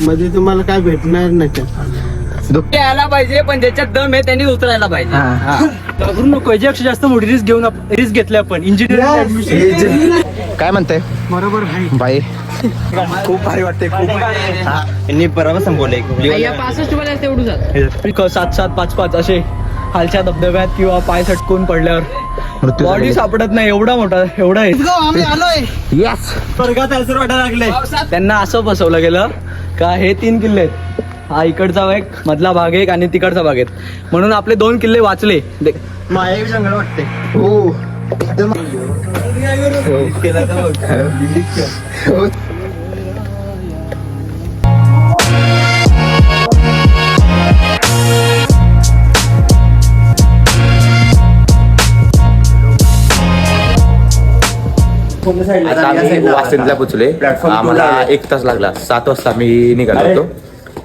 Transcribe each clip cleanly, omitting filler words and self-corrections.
मध्ये तुम्हाला काय भेटणार नाही. दुःख यायला पाहिजे पण ज्याच्यात दम आहे त्यांनी उतरायला पाहिजे. घाबरून नको, याच्यापेक्षा जास्त मोठी रिस्क घेऊन रिस्क घेतली आपण इंजिनिअरिंग ऍडमिशन. काय म्हणताय बरोबर बाई? खूप भारी वाटते खूप. यांनी बरोबर संपवलंय. 7-7-5-5 असे खालच्या धबधब्यात किंवा पाय सटकून पडल्यावर बॉडी सापडत नाही, एवढा मोठा एवढा आहे. यस. स्वर्गात असं वाटायला लागलंय. त्यांना असं फसवलं गेलं का हे 3 किल्ले आहेत, हा इकडचा एक, मधला भाग एक आणि तिकडचा भाग एक, म्हणून आपले 2 किल्ले वाचले. माया जंगल वाटते. हो. आता आम्ही वासिंदला पोचले. आम्हाला 1 तास लागला. 7 वाजता आम्ही निघालो होतो.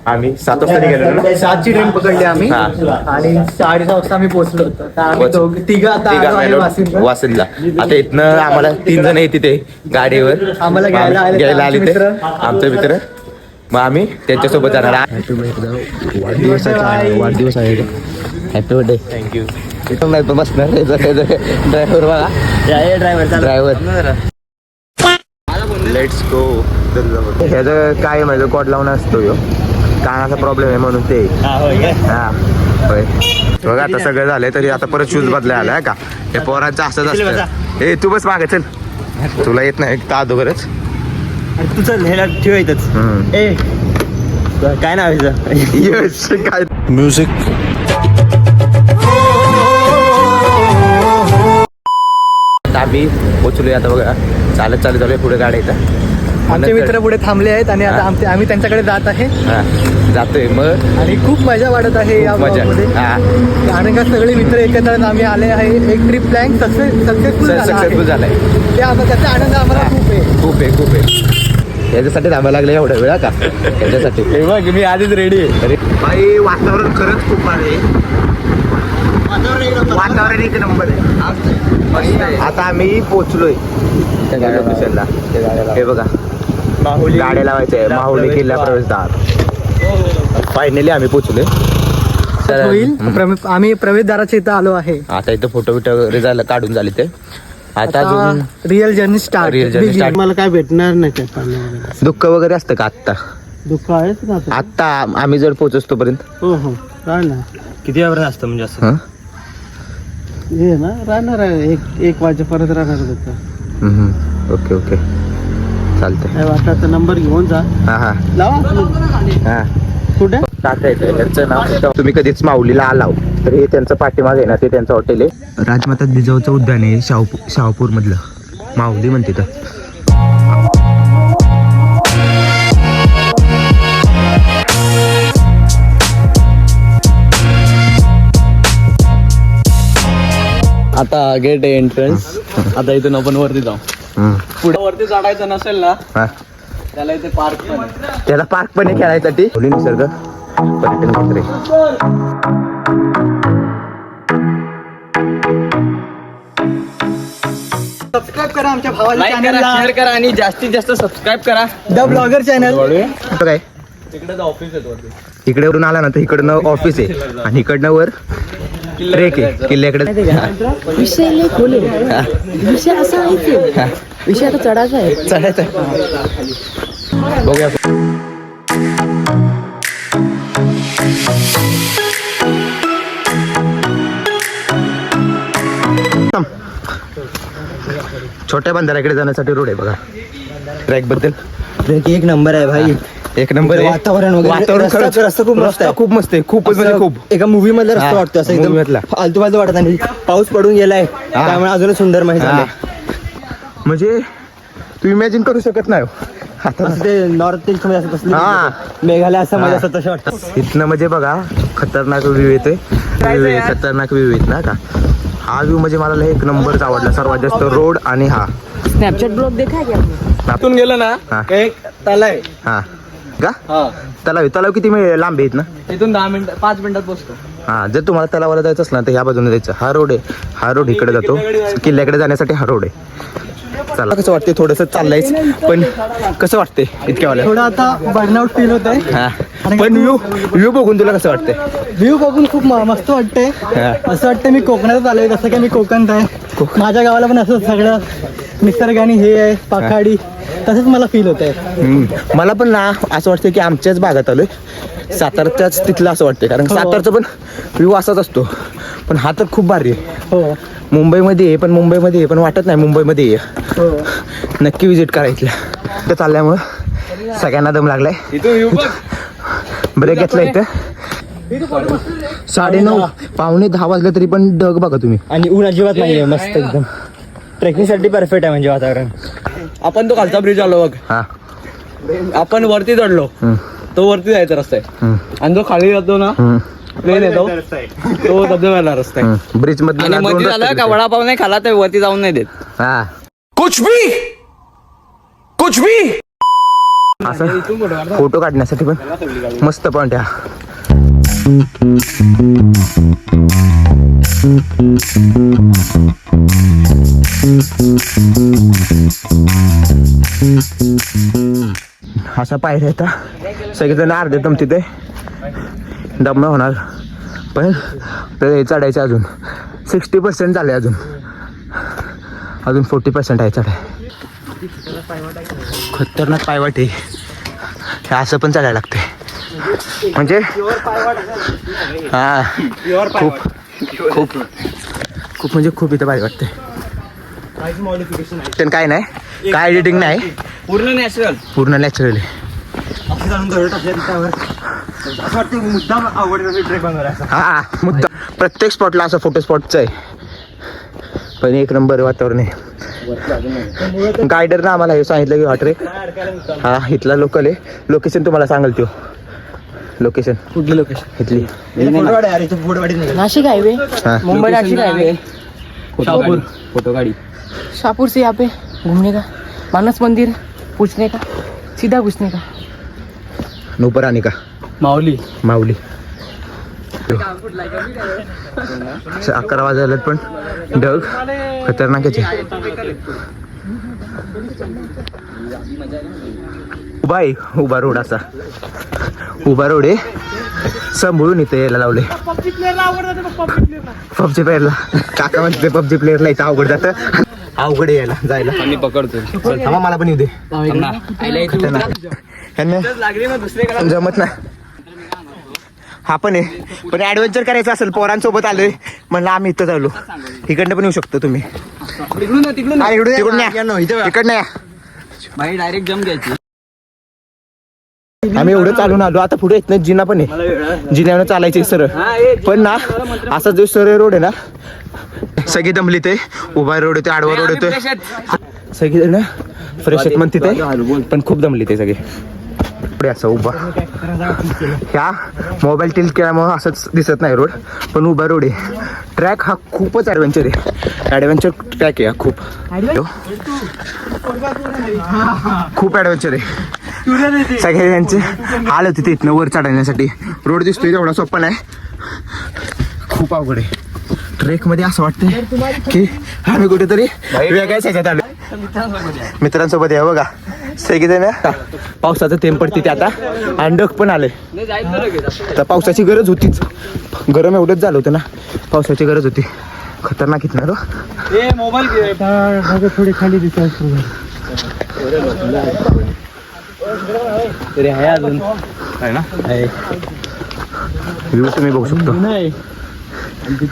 आम्ही 7 वाजता निघालो. 7ची ट्रेन पकडली आम्ही आणि 6:30 वाजता आम्ही पोहोचलो होतो. तिघं आता वासिंदला. आता इथनं आम्हाला 3 जण येत तिथे गाडीवर आम्हाला घ्यायला आले ते आमचे मित्र. मग आम्ही त्यांच्यासोबत जाणार. वाढदिवस आहे. Happy birthday. थँक्यू. इथून नाही बसणार ड्रायव्हर बघा. Driver let's go. ह्याचं काय माझं कॉड लावून असतो यो, कानाचा प्रॉब्लेम आहे म्हणून ते. हा होय. बघा आता सगळं झालंय तरी आता परत शूज बदलाय आलाय का. हे पोरांचं असंच असतं. ए तू बस मागे चल, तुला येत नाही एक अगोदरच. तू चल ह्याला ठेवायचंच. ए काय नाव आहे यश काय म्युझिक. आम्ही पोचलोय आता बघा. चालत चालू पुढे गाड्या येतात. आमचे मित्र पुढे थांबले आहेत आणि आता आम्ही त्यांच्याकडे जात आहे. जातोय मग आणि खूप मजा वाटत आहे या ब्लॉगमध्ये. कारण का सगळे मित्र एकत्र आम्ही आले आहे. एक ट्रिप प्लॅन सक्सेसफुल झालाय. त्याचा आनंद आम्हाला खूप आहे. याच्यासाठी थांबायला लागलं एवढ्या वेळा का याच्यासाठी. बघ मी आधीच रेडी आहे. बाई वातावरण खरंच खूप भारी आहे. वातावरण एक नंबर आहे. आता आम्ही पोचलोय त्या गाड्या लोकेशनला. हे बघा माहुली गाड्या लावायच्या आहे. माहुली किल्ला प्रवेशद्वार. फायनली आम्ही पोचलोय. आम्ही प्रवेशद्वाराच्या इथं आलो आहे. आता इथं फोटो बिटो वगैरे झालं काढून झाले ते. आता अजून रिअल जर्नी स्टार्ट. मला काय भेटणार नाही. दुःख वगैरे असतं का आत्ता? दुःख आहेच ना आत्ता आम्ही जर पोहोचतो पर्यंत. हो काय ना किती वेळ असतं म्हणजे असं हे ना राहणार आहे. एक वाजेपर्यंत राहणार. ओके चालतंय. काय वाटतं नंबर घेऊन जा. हा लावा. कुठे टाकायचं त्यांचं नाव. तुम्ही कधीच माऊलीला आलाव तर हे त्यांचं पाठीमागे ना ते त्यांचं हॉटेल आहे. राजमाता जिजाऊचं उद्यान आहे. शहापूर मधलं माऊली म्हणते तर. आता गेट आहे एंट्रन्स. आता इथून आपण वरती जाऊ. पुढे वरती चढायचं नसेल ना त्याला इथे पार्क पण आहे. त्याला पार्क पण आहे खेळायसाठी. निसर्ग पर्यटन केंद्र. सबस्क्राईब करा आमच्या भावाच्या लाईक करा, शेअर करा आणि जास्तीत जास्त सबस्क्राईब करा द ब्लॉगर चॅनल. काय तिकडे ऑफिस आहे वरती. इकडे वरून आला ना तर इकडनं ऑफिस आहे आणि इकडनं वर ट्रेक आहे किल्ल्याकडे. विषय लय खोले. विषय असा आहे की विषय आता चढायचा आहे. चढायचं बघूया. छोट्या बंधाऱ्याकडे जाण्यासाठी रोड आहे बघा. ट्रॅक बद्दल ट्रेक एक नंबर आहे भाई. एक नंबर आहे. वातावरण रस्ता खूप मस्त आहे. खूप मस्त आहे. खूपच म्हणजे खूप. एका मूवी मधला रस्ता वाटतो असं एकदम फालतू वाटत नाही. पाऊस पडून गेलाय त्यामुळे अजून सुंदर माहिती झालं. म्हणजे तू इमॅजिन करू शकत नाही आता ते नॉर्थ ईस्ट मध्ये असं मेघालय असं मध्ये असं तसं वाटतं. इथनं म्हणजे बघा खतरनाक व्ह्यू येते. खतरनाक व्ह्यू येत ना का. हा व्ह्यू म्हणजे मला एक नंबरच आवडला सर्वात जास्त. रोड आणि हा स्नॅपचॅट ब्लॉग देखा क्या इथून गेलं ना एक तलाव आहे. हा का तलाव किती लांब आहेत ना. इथून 5 मिनिटात पोहोचतो. हा जर तुम्हाला तलावाला जायचं असलं तर ह्या बाजूने जायचं. हा रोड आहे. हा रोड इकडे जातो किल्ल्याकडे जाण्यासाठी. हा रोड आहे. चला कसं वाटते थोडंसं चाललंयच पण कसं वाटते इतक्या वाला थोडं आता बर्नआउट फील होत आहे. हा पण व्ह्यू बघून तुला कसं वाटतंय? व्ह्यू बघून खूप मस्त वाटतंय. असं वाटतं मी कोकणातच आलोय, जसं की मी कोकणात आहे. माझ्या गावाला पण असं सगळं निसर्ग आणि हे आहे पाखाडी, तसंच मला फील होत आहे. मला पण ना असं वाटतं की आमच्याच भागात आलोय, सातारच्याच तिथलं असं वाटतंय. कारण सातारचं पण व्ह्यू असाच असतो, पण हा तर खूप भारी आहे. हो मुंबईमध्ये आहे पण वाटत नाही मुंबईमध्ये आहे. हो नक्की विजिट करायचं तर चालल्यामुळं सगळ्यांना दम लागलाय. ब्रेक घेतला इथं 9:30 पावणे 10 वाजले तरी पण ढग बघा तुम्ही. आणि ऊन अजिबात नाहीये, मस्त एकदम ट्रेकिंग साठी परफेक्ट आहे म्हणजे वातावरण. आपण तो खालचा ब्रिज आलो बघ, हा आपण वरती चढलो, तो वरती जायचा रस्ता आहे. आणि जो खाली जातो ना प्लेन येतो तो धबधब्याला रस्ता आहे. ब्रिज आणि मध्ये मध्ये झालं का वडापाव नाही खाला तर वरती जाऊन नाही देत. हा कुछ भी असं फोटो काढण्यासाठी पण मस्त पॉइंट आहे. अशा पायऱ्या येतात सगळेजण अर्धे दम तिथे दम होणार, पण हे चढायचं अजून 60% झाले, अजून 40% आहे चढाय. खतरनाक पायवाट आहे हे, असं पण चालायला लागते म्हणजे हा खूप खूप खूप म्हणजे खूप इथं पाय वाटते. पण काय नाही, काय एडिटिंग नाही, पूर्ण नॅचरली. हा मुद्दा प्रत्येक स्पॉटला असं फोटो स्पॉटचं आहे, पण एक नंबर वातावरण आहे. गायडरनं आम्हाला हे सांगितलं की हा ट्रेक हा इथला लोकल आहे. लोकेशन तुम्हाला सांगाल तो लोकेशन कुठली लोकेशन? इथली नाशिक हाईवे, हाँ। मुंबई नाशिक हाईवे, शाहपुर फोटो गाड़ी शाहपुर से यहाँ पे घूमने का, मानस मंदिर पूछने का, सीधा घुसने का. ऊपर आने का माऊली. असं 11 वाजले पण ढग खतरनाकच आहे. उभा रोड असा उभा रोड आहे, सांभाळून इथे यायला लावले. पबजी प्लेअरला काका म्हणते पबजी प्लेअरला इथं अवघड जातं, अवघड यायला जायला. मी पकडतो थांबा मला पण येऊ दे. जमत नाही. हा पण आहे, पण ऍडव्हेंचर करायचं असेल पोरांसोबत आलोय म्हणलं आम्ही इथं आलो. इकडनं पण येऊ शकतो तुम्ही. तिकडून हा, इकडून या. इकडनं या. भाई डायरेक्ट जम घ्यायची. आम्ही एवढं चालून आलो, आता पुढे येत नाही. जिना पण आहे, जिन्यानं चालायचे सरळ. पण ना असा जो सरळ रोड आहे ना, सगळी दमली ते. उभा रोड येते, आडवा रोड येतोय, सगळी ना फ्रेश आहेत म्हणते ते, पण खूप दमली ते सगळे. पुढे असं उभा ह्या मोबाईल टिल्ट केल्यामुळे असंच दिसत नाही रोड, पण उभा रोड आहे. ट्रॅक हा खूपच ॲडव्हेंचर आहे, ॲडव्हेंचर ट्रॅक आहे हा खूप खूप ॲडव्हेंचर आहे. सगळे त्यांचे हाल होते ते इथनं वर चढवण्यासाठी. रोड दिसतोय तेवढा सोपा नाही, खूप अवघड आहे. ट्रेक मध्ये असं वाटतंय की आम्ही कुठेतरी वेगळ्याच ह्याच्यात आलो. मित्रांसोबत आहे बघा सगळेजण. पावसाचं थेंब पडते ते आता, आणि ढग पण आले. तर पावसाची गरज होतीच, गरम एवढंच झालं होतं ना, पावसाची गरज होती. खतरनाक इथं ना मोबाईल थोडी खाली दिसत तरी आहे अजून आहे ना. व्ह्यू तुम्ही बघू शकतो.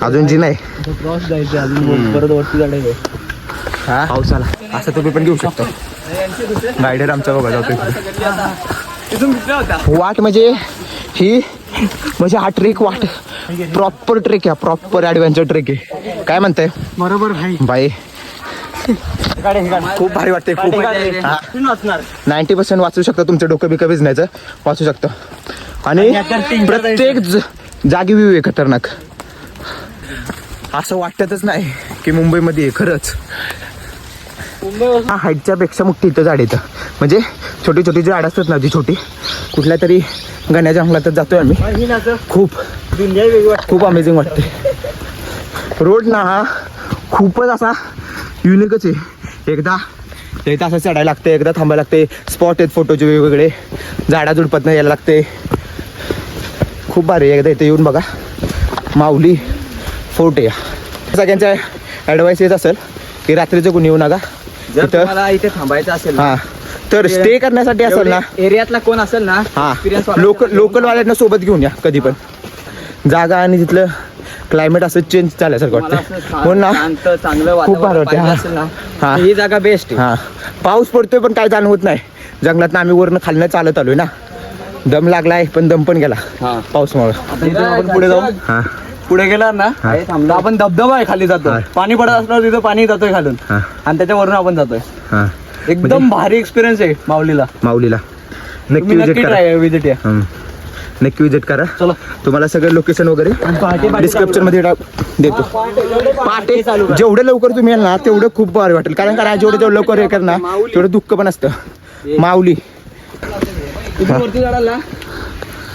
अजून जी नाही क्रॉस जायचं अजून परत वरती जायचं. हा पाऊस आला असं तुम्ही पण घेऊ शकता. गायडर आमचा बघा जातोय. वाट म्हणजे ही म्हणजे हा ट्रेक वाट प्रॉपर ट्रेक आहे, प्रॉपर ॲडव्हेंचर ट्रेक आहे. काय म्हणताय? बरोबर बाई खूप भारी वाटते. खूप 90% वाचू शकता, तुमचं डोकं बिकं भिजण्याचं वाचू शकतं. आणि प्रत्येक जागी व्ह्यू आहे खतरनाक. असं वाटतच नाही की मुंबईमध्ये आहे खरंच. हा हाईटच्या पेक्षा मोठी इथं झाड येतं, म्हणजे छोटी छोटी झाड असतात ना, जी छोटी कुठल्या तरी गण्याच्या जंगलातच जातोय आम्ही. खूप अमेझिंग वाटते. रोड ना हा खूपच असा युनिकच आहे. एकदा तर इथं असं चढायला लागते, एकदा थांबायला लागते. स्पॉट आहेत फोटोचे वेगवेगळे, झाडाझुडपातनं यायला लागते. खूप भारी आहे. एकदा इथे येऊन बघा. माऊली फोर्ट आहे. सगळ्यांचा ॲडवाईस येत असेल की रात्रीचं कोणी येऊ नका जर इथं. तुम्हाला इथे थांबायचं असेल हां, तर स्टे करण्यासाठी असेल ना, एरियातला कोण असेल ना, हां, experience लोकल वाल्यांना सोबत घेऊन या कधी पण. जागा आणि तिथलं क्लायमेट असं चेंज झाल्यासारखं वाटतं. हो ना, शांत चांगलं खूप भारी वातावरण वाटतं. पाहिजे असेल ना, हां. तर ही जागा बेस्ट आहे. हां, पाऊस पडतोय पण काय जाणवत नाही. जंगलात आम्ही वरनं खालनं चालत आलोय ना, दम लागलाय पण दम पण गेला हां. पाऊसमुळे. आता इथून आपण पुढे जाऊ. हां पुढे गेला ना, हा. थांबलो आपण, धबधबा आहे खाली जातो. हा. पाणी पडत असल्यावर तिथं पाणी जातोय खालून हा. आणि त्याच्यावरून आपण जातोय. हां, एकदम भारी एक्सपिरियन्स आहे माऊलीला. माऊलीला नक्की तुम्ही विजिट नक्की करा. ट्राय विजिट या. नक्की विजिट करा. चला. तुम्हाला सगळं लोकेशन वगैरे डिस्क्रिप्शन मध्ये देतो. पहाटे जेवढं लवकर तुम्ही याल ना तेवढं खूप भारी वाटेल. कारण का जेवढं लवकर हे करणार तेवढं दुःख पण असतं. माऊली तुम्ही वरती चढाला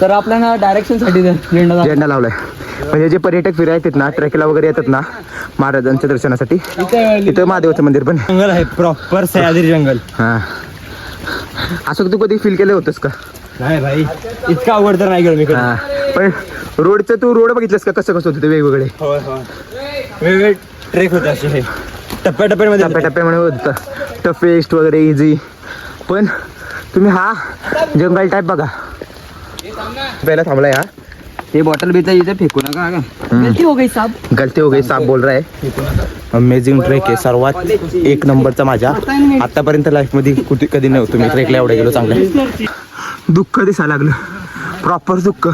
तर आपल्याला डायरेक्शन साठी झेंडा लावलाय. म्हणजे जे पर्यटक फिरायला येतात ना, ट्रेकला वगैरे येतात ना महाराजांच्या दर्शनासाठी, इथं महादेवाचं मंदिर पण जंगल आहे, प्रॉपर सह्याद्री जंगल. हां. असं तू कधी फील केलं होतंस का? नाही भाई, इतका अवघड तर नाही गेलो मी. हां, पण रोडचं तू रोड बघितलंस का कसं होतं ते वेगवेगळे? होय होय, वेगवेगळे ट्रेक होते असे टप्प्याटप्प्यामध्ये. टप्प्याटप्प्यामध्ये होतं. टफेस्ट वगैरे इझी. पण तुम्ही हा जंगल टाईप बघा. पहिला थांबलाय हा. ते बॉटल बिटल इथे फेकू नका. गलती हो गई साहब. गलती हो गई साहब बोल रहा है. अमेझिंग ट्रेक आहे, सर्वात एक नंबरचा माझ्या आतापर्यंत लाईफमध्ये कधी नव्हतं मी ट्रेकला एवढं गेलो. चांगलं दुःख दिसायला लागलं, प्रॉपर दुःख.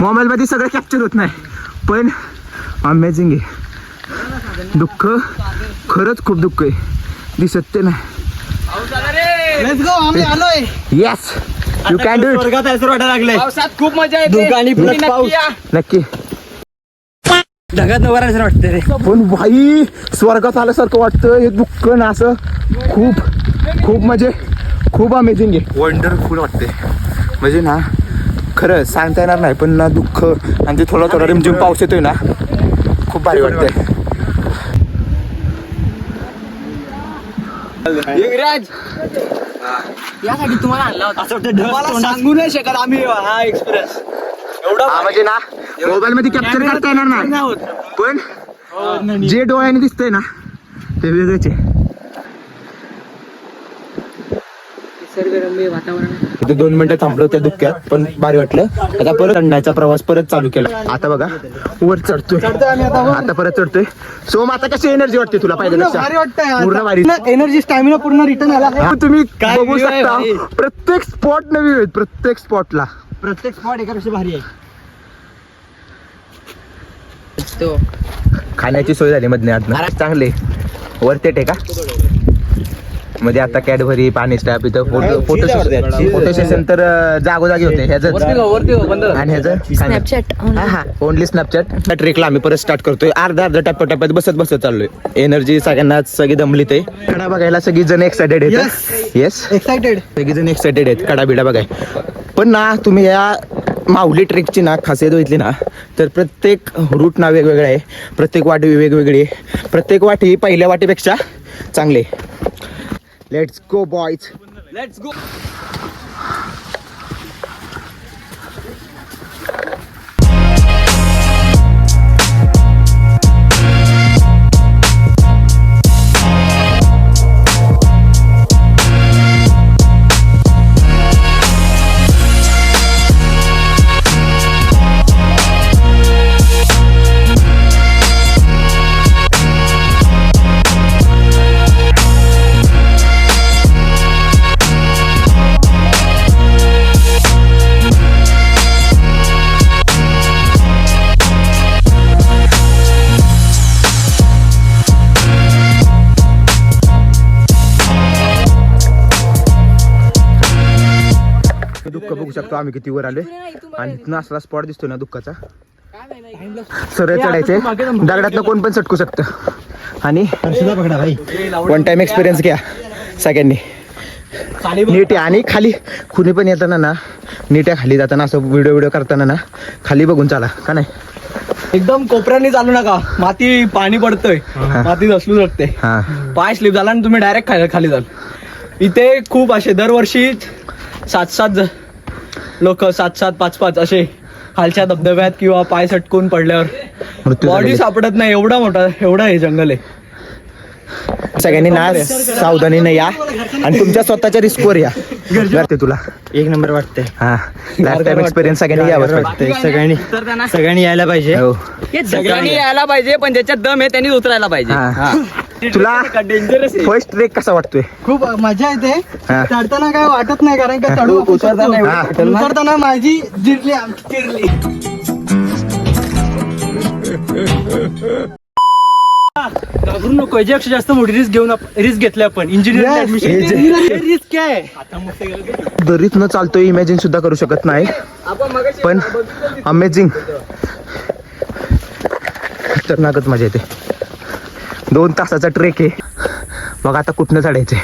मोबाईलमध्ये सगळं कॅप्चर होत नाही पण अमेझिंग आहे. दुःख खरंच खूप दुःख आहे, दिसत ते नाही. लेट्स गो, आम्ही आलोय. Yes, you can do it. स्वर्गात आहे असं वाटायला लागलंय. पावसात खूप मजा येते. धुकं आणि तुम्ही plus नक्की पाऊस. या. नक्की. ढगात नवरायचं वाटतं रे. पण भाई स्वर्गात आल्यासारखं वाटतं हे दुःख ना. असं खूप खूप म्हणजे खूप अमेझिंग आहे, वंडरफुल वाटते. म्हणजे ना खरं सांगता येणार नाही. पण ना दुःख आणि ते थोडा रिमझिम पाऊस येतोय ना, खूप भारी वाटतंय. युवराज, यासाठी तुम्हाला आणला होता. असं वाटतं ढग मला तोंडात. सांगू नाही शकत आम्ही हा एक्सपिरियन्स एवढा हा म्हणजे ना मोबाईल मध्ये कॅप्चर करता येणार नाही, पण जे डोळ्याने दिसतंय ना ते वेगळंच आहे. निसर्गरम्य वातावरण आहे. इथे 2 मिनिटं थांबलो त्या दुःख्यात, पण भारी वाटलं. आता परत चढण्याचा प्रवास परत चालू केला. आता बघा वर चढतोय, आता परत चढतोय. सोम आता कशी एनर्जी वाटते तुला भारी पाहिजे? वाटतंय. पूर्ण भारी. एनर्जी स्टॅमिना पूर्ण रिटर्न आला. हा, तुम्ही काय बघू view आहे शकता भाई. प्रत्येक स्पॉट नवीन आहेत, प्रत्येक स्पॉटला. प्रत्येक स्पॉट एकापेक्षा भारी आहे. खाण्याची सोय झाली मधने आत चांगले. वरती आहे का मध्ये आता कॅडबरी पाणी स्टॅप इथं फोटो सेशन तर जागोजागी होते. वरती हो, बंद. आणि ह्याचं स्नॅपचॅट ओनली स्नॅपचॅट. ट्रेकला आम्ही परत स्टार्ट करतोय. अर्धा टप्प्यात बसत चाललोय. एनर्जी सगळ्यांना सगळी दमली ते. कडा बघायला सगळी जण एक्सायटेड आहेत. Yes, excited. सगळी जण एक्सायटेड आहेत कडा बिडा बघाय. पण ना तुम्ही या माऊली ट्रेकची ना खासियत बघितली ना तर प्रत्येक रूट ना वेगवेगळं आहे, प्रत्येक वाटी वेगवेगळी आहे. प्रत्येक वाटी पहिल्या वाटीपेक्षा चांगली. Let's go boys. Let's go. दुःख बघू शकतो आम्ही किती वर आलोय. आणि तिथनं असला स्पॉट दिसतो ना दुःखाचा. सरळ चढायचे, दगडातनं कोण पण सटकू शकतं. आणि वन टाइम एक्सपिरियन्स घ्या सगळ्यांनी. नीट आहे. आणि खाली कुणी पण येताना ना नीट आहे, खाली जाताना असं व्हिडिओ करताना ना खाली बघून चाला का नाही. एकदम कोपऱ्याने चालू नका, माती पाणी पडतंय, माती असलू शकते, हा पाय स्लिप झाला आणि तुम्ही डायरेक्ट खाली जाल. इथे खूप असे दरवर्षी 7-7 लोक 7-7, 5-5 असे खालच्या धबधब्यात किंवा पाय सटकून पडल्यावर मृत्यू बॉडी झालेले. सापडत नाही. एवढा हे जंगल आहे. सगळ्यांनी ना सावधानीने या आणि तुमच्या स्वतःच्या रिस्कवर या. वाटते तुला? एक नंबर वाटतंय. हा लाईफ टाइम एक्सपिरियन्स सगळ्यांनी यावंच पाहिजे. सगळ्यांनी यायला पाहिजे. हो. सगळ्यांनी यायला पाहिजे, पण ज्याच्यात दम आहे त्यांनी उतरायला पाहिजे. हा. तुला डेंजरस आहे. फर्स्ट ट्रेक कसा वाटतोय? खूप मजा येते. हा. चढताना काय वाटत नाही, कारण का चढू आपण शकतो. हा. उतरताना माझी चिरली. घाबरू नको. याच्यापेक्षा जास्त मोठी रिस्क घेतली आपण. इंजिनिअरिंग ऍडमिशन रिस्क आहे. दरीत न चालतोय, इमॅजिन सुद्धा करू शकत नाही, पण अमेझिंग, खतरनाकच मजा येते. 2 तासाचा ट्रेक आहे. मग आता कुठनं चढायचंय?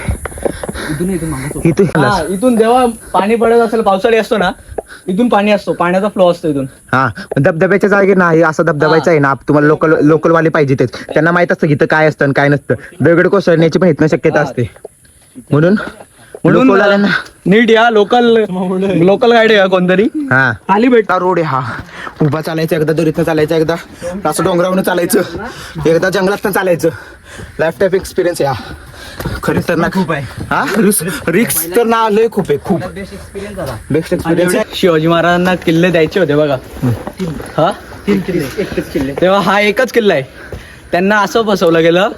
इथून हा, इथून जेव्हा पाणी पडत असेल, पावसाळी असतो ना, इथून पाणी असतो, पाण्याचा फ्लो असतो इथून. हा धबधब्याच्या जागे नाही असं धबधबायचं आहे ना, तुम्हाला लोकल वाले पाहिजे तेच. त्यांना माहित असतं की इथं काय असतं आणि काय नसतं. दगड कोसळण्याची पण इथनं शक्यता असते. म्हणून लोकलवाल्यांना नीट या. लोकल गाईड या कोणतरी. हा खाली भेट. रोड आहे हा. उभा चालायचं, एकदा दरीतनं चालायचं, एकदा असं डोंगरावरून चालायचं, एकदा जंगलातनं चालायचं. लाईफ टाईम एक्सपिरियन्स आहे हा. खरंच तर ना खूप आहे. हा रिक्स तर ना लय खूप आहे, खूप बेस्ट एक्सपिरियन्स आहे. शिवाजी महाराजांना किल्ले द्यायचे होते बघा. हा 3 किल्ले. तेव्हा हा एकच किल्ला आहे. त्यांना असं फसवलं गेलं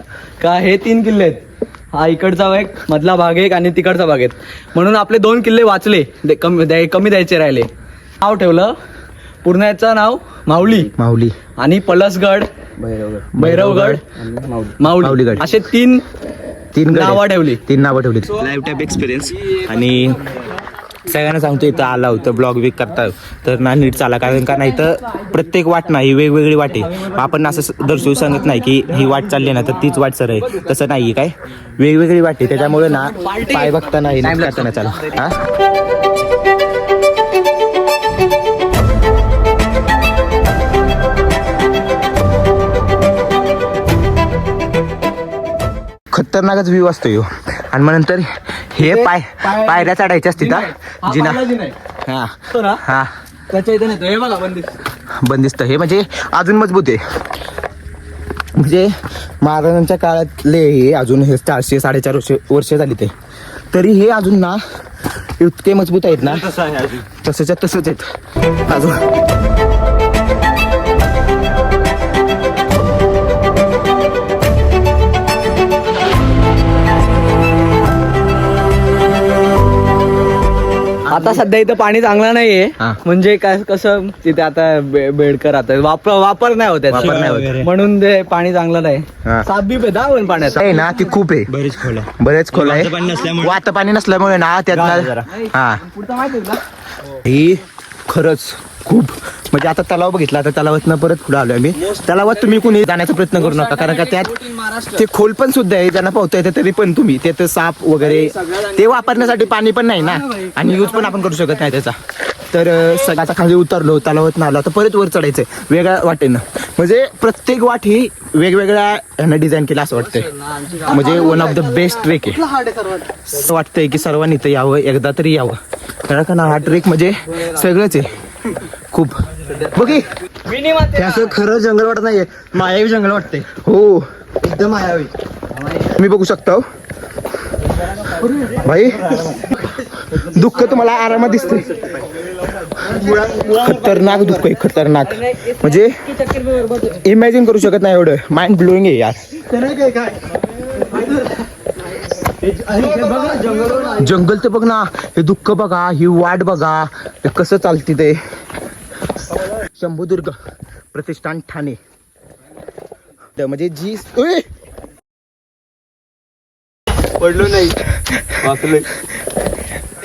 का हे 3 किल्ले आहेत. हा इकडचा एक, मधला भाग एक आणि तिकडचा भाग एक. म्हणून आपले 2 किल्ले वाचले, कमी द्यायचे राहिले. नाव ठेवलं पूर्णाचं नाव माऊली आणि पलसगड, भैरवगड, माऊलीगड असे 3 नावं ठेवली. 3 नावं ठेवली. Life time experience. आणि सगळ्यांना सांगतो इथं आला होतं ब्लॉग वीक करता तर ना नीट चाला, कारण का नाही तर प्रत्येक वाट नाही, वेगवेगळी वाट आहे. आपण असं दर्शवू सांगत नाही की ही वाट चालली ना तर तीच वाट सर आहे, तसं नाही काय, वेगवेगळी वाट आहे. त्याच्यामुळे ना पाय बघताना नीट करताना चाला. हा खतरनाकच व्ह्यू असतो ह्यो. आणि मग नंतर हे पायऱ्या चढायच्या असतील जिना. हा हा त्याच्या इथे नाही, हे बघा बंदिस्त. हे म्हणजे अजून मजबूत आहे. म्हणजे महाराजांच्या काळातले हे अजून हे 400-450 वर्ष झाली ते, तरी हे अजून ना इतके मजबूत आहेत ना, तसंच आहेत अजून. आता सध्या इथं पाणी चांगलं नाहीये. हा. म्हणजे काय कसं तिथे आता बेडकर आता वापर नाही होत त्याचा. वापर नाही होत. म्हणून ते पाणी चांगलं नाही. हा. साप बीप आहे दावण पाण्याचा. आहे ना ती खूप आहे, बरेच खोल आहे. वात पाणी नसल्यामुळे ना त्यात हा पुढचा माहिती आहे का? ही खरंच खूप, म्हणजे आता तलाव बघितला, आता तलावातनं परत पुढे आलोय आम्ही. तलावात तुम्ही कुणी जाण्याचा प्रयत्न करू नका, कारण का त्यात ते खोल पण सुद्धा आहे, ज्यांना पोहता येतं तरी पण तुम्ही त्यात साप वगैरे ते वापरण्यासाठी पाणी पण नाही ना, आणि यूज पण आपण करू शकत नाही त्याचा. तर सगळ्याचा खाली उतरलो, तलावात आलो, तर परत वर चढायचंय वेगळ्या वाटेनं. म्हणजे प्रत्येक वाट ही वेगवेगळ्या ह्यानं डिझाईन केलं असं वाटतंय. म्हणजे one of the best trek आहे. असं वाटतंय की सर्वांनी इथं यावं, एकदा तरी यावं, कारण का ना हा ट्रेक म्हणजे सगळंच आहे खूप. बघी हे असं खरं जंगल वाटत नाहीये, मायावी जंगल वाटते. हो एकदम मायावी. तुम्ही बघू शकता हो. भाई दुःख तुम्हाला आरामात दिसतंय. खतरनाक दुःख आहे, खतरनाक. म्हणजे इमॅजिन करू शकत नाही, एवढं माइंड ब्लोईंग आहे यार. जंगल ते बघ ना, हे दुःख बघा, ही वाट बघा, हे कसं चालते ते. शंभुदुर्ग प्रतिष्ठान ठाणे. म्हणजे जी पडलो नाही, वाचलोय.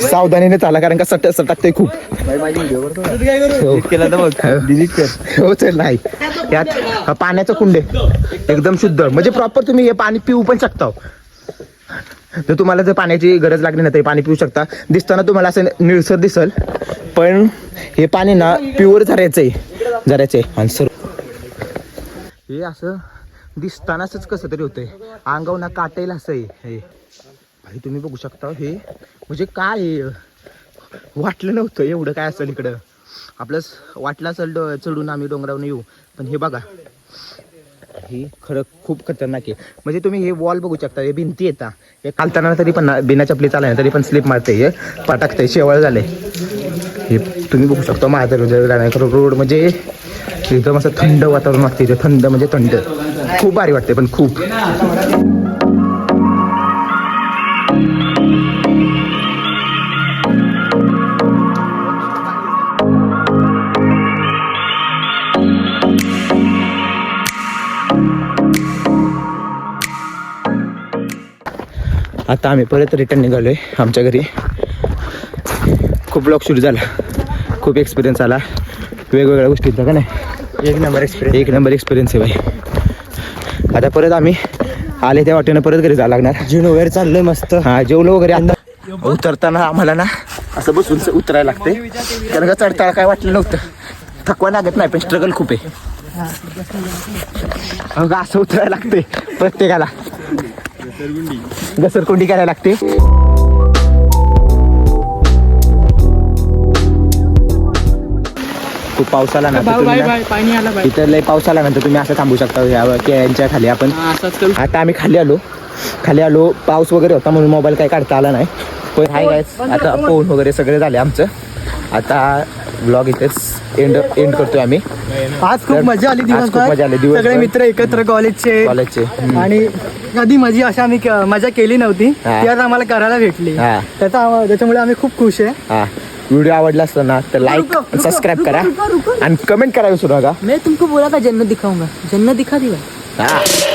सावधानीने चाला, कारण का सटकते खूप. केला तर बघ, डिलीट कर. हो तर नाही, यात पाण्याचं कुंड आहे एकदम शुद्ध, म्हणजे प्रॉपर तुम्ही हे पाणी पिऊ पण शकता. जर तुम्हाला जर पाण्याची गरज लागली ना तर पाणी पिऊ शकता. दिसताना तुम्हाला असं निळसर दिसल, पण हे पाणी ना प्युअर झरायचंय. आणि सर हे असं दिसतानाच कसं तरी होतंय, अंगावना काटेल असं आहे हे. भाई तुम्ही बघू शकता हे म्हणजे काय आहे? वाटलं नव्हतं एवढं काय असेल इकडं. आपलंच वाटलं असेल चढून आम्ही डोंगरावरून येऊ, पण हे बघा ही खरं खूप खतरनाक आहे. म्हणजे तुम्ही हे वॉल बघू शकता, हे भिंती येतात, हे चालताना तरी पण बिना चपली चालणार तरी पण स्लिप मारते, हे पाटाकते, शेवळ झाले. हे तुम्ही बघू शकता माझं रोड म्हणजे एकदम असं थंड वातावरण वाटते इथे. थंड म्हणजे थंड, खूप भारी वाटते पण खूप. आता आम्ही परत रिटर्न निघालोय आमच्या घरी. खूप ब्लॉग शूट झाला, खूप एक्सपिरियन्स आला वेगवेगळ्या गोष्टींचा का नाही. एक नंबर एक्सपिरियन्स आहे भाई. आता परत आम्ही आले त्या वाटेनं परत घरी जायला लागणार. जीवन वगैरे चाललंय मस्त. हा जेवलो वगैरे. आता उतरताना आम्हाला ना असं बसून उतरायला लागते, कारण का चढताना काय वाटलं नव्हतं, थकवा लागत नाही पण स्ट्रगल खूप आहे. असं उतरायला लागते प्रत्येकाला, घसरकुंडी करायला लागते. खूप पाऊस आला ना पाणी आला बाय. इतर लय पाऊस आला नंतर तुम्ही असं थांबू शकता यांच्या खाली. आपण आता आम्ही खाली आलो पाऊस वगैरे होता म्हणून मोबाईल काही काढता आला नाही. पण हाय गाइस, आता फोन वगैरे सगळे झाले आमचं. आता ब्लॉग इथेच एंड करतोय आम्ही. आज खूप मजा आली दिवस, सगळे मित्र एकत्र कॉलेजचे. आणि कधी मजा अशी आम्ही मजा केली नव्हती, ती आज आम्हाला करायला भेटली. त्याच्यामुळे आम्ही खूप खुश आहे. व्हिडिओ आवडला असतो ना तर लाईक सबस्क्राईब करा आणि कमेंट करा विसरू नका. मैं तुमको बोला था जन्नत दिखाऊंगा, जन्नत दिखा दी भाई.